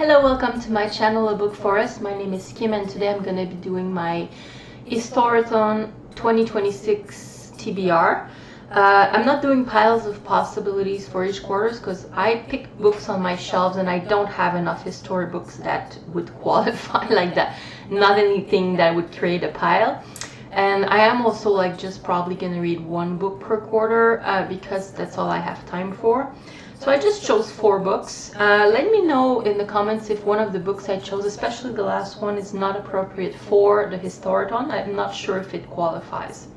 Hello, welcome to my channel, A Book Forest. My name is Kim and today I'm going to be doing my Historathon 2026 TBR. I'm not doing piles of possibilities for each quarters because I pick books on my shelves and I don't have enough history books that would qualify like that. Not anything that would create a pile. And I am also like just probably going to read one book per quarter because that's all I have time for. So I just chose 4 books. Let me know in the comments if one of the books I chose, especially the last one, is not appropriate for the Historathon. I'm not sure if it qualifies.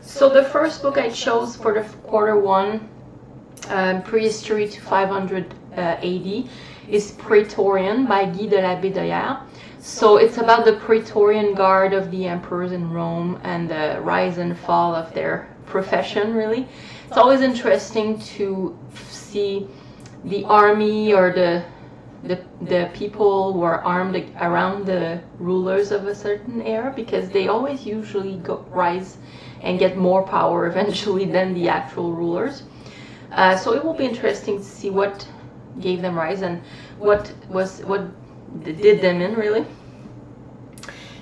So the first book I chose for the quarter 1, Prehistory to 500 AD, is Praetorian by Guy de la Bédoyère. So it's about the Praetorian Guard of the emperors in Rome and the rise and fall of their profession, really. It's always interesting to see the army or the people who are armed around the rulers of a certain era, because they always usually rise and get more power eventually than the actual rulers. So it will be interesting to see what gave them rise and what did them in, really.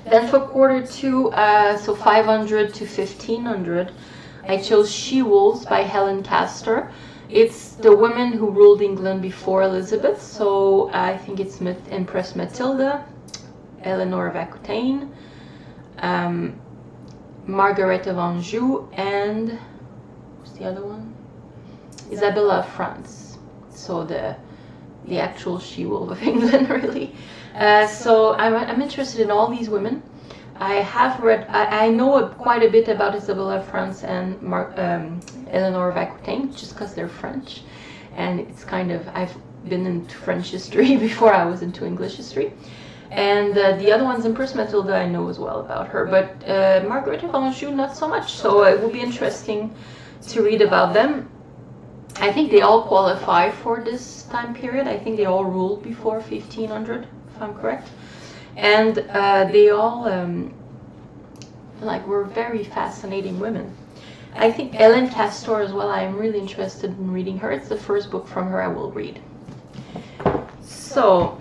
Then for quarter 2, so 500 to 1500, I chose She-Wolves by Helen Castor. It's the women who ruled England before Elizabeth, so I think it's Empress Matilda, Eleanor of Aquitaine, Margaret of Anjou, and what's the other one? Isabella of France. So the actual she-wolf of England, really. So I'm interested in all these women. I have read, I know quite a bit about Isabella of France and Eleanor of Aquitaine, just because they're French. And it's kind of, I've been into French history before I was into English history. And the other ones, Empress Matilda, I know as well about her. But Margaret of Anjou, not so much. So it will be interesting to read about them. I think they all qualify for this time period. I think they all ruled before 1500, if I'm correct. And they all were very fascinating women. I think Helen Castor as well, I'm really interested in reading her. It's the first book from her I will read. So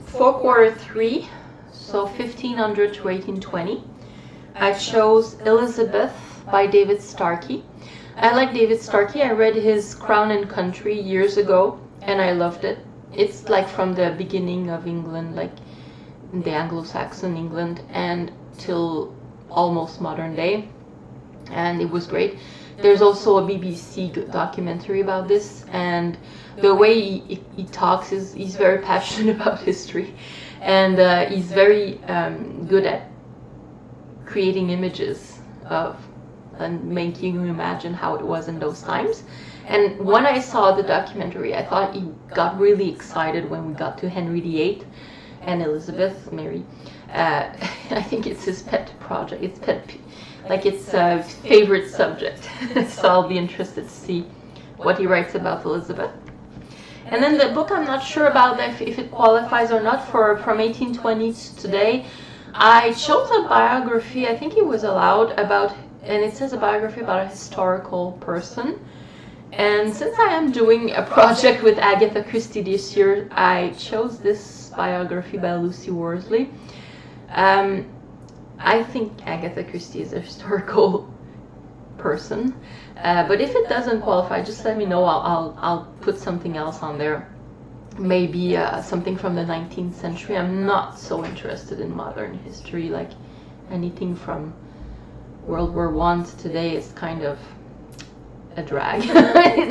for quarter 3, so 1500 to 1820, I chose Elizabeth by David Starkey. I like David Starkey. I read his Crown and Country years ago and I loved it. It's like from the beginning of England, like the Anglo-Saxon England, and till almost modern day, and it was great. There's also a BBC documentary about this, and the way he talks is he's very passionate about history, and he's very good at creating images of and making you imagine how it was in those times. And when I saw the documentary, I thought he got really excited when we got to Henry VIII and Elizabeth, Mary. I think it's his pet project. It's it's favorite subject. So I'll be interested to see what he writes about Elizabeth. And then the book, I'm not sure about if it qualifies or not for from 1820 to today. I chose a biography. I think it was allowed about, and it says a biography about a historical person. And since I am doing a project with Agatha Christie this year, I chose this biography by Lucy Worsley. I think Agatha Christie is a historical person, but if it doesn't qualify, just let me know. I'll put something else on there. Maybe something from the 19th century. I'm not so interested in modern history, like anything from World War I to today is kind of a drag.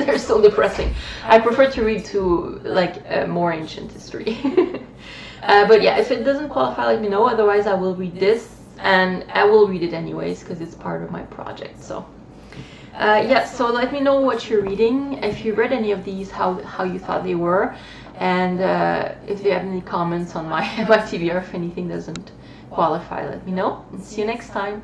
They're so depressing. I prefer to read to more ancient history. But yeah, if it doesn't qualify, let me know. Otherwise, I will read this, and I will read it anyways because it's part of my project. So yeah, so let me know what you're reading, if you read any of these, how you thought they were, and if you have any comments on my TBR, if anything doesn't qualify, let me know. And see you next time.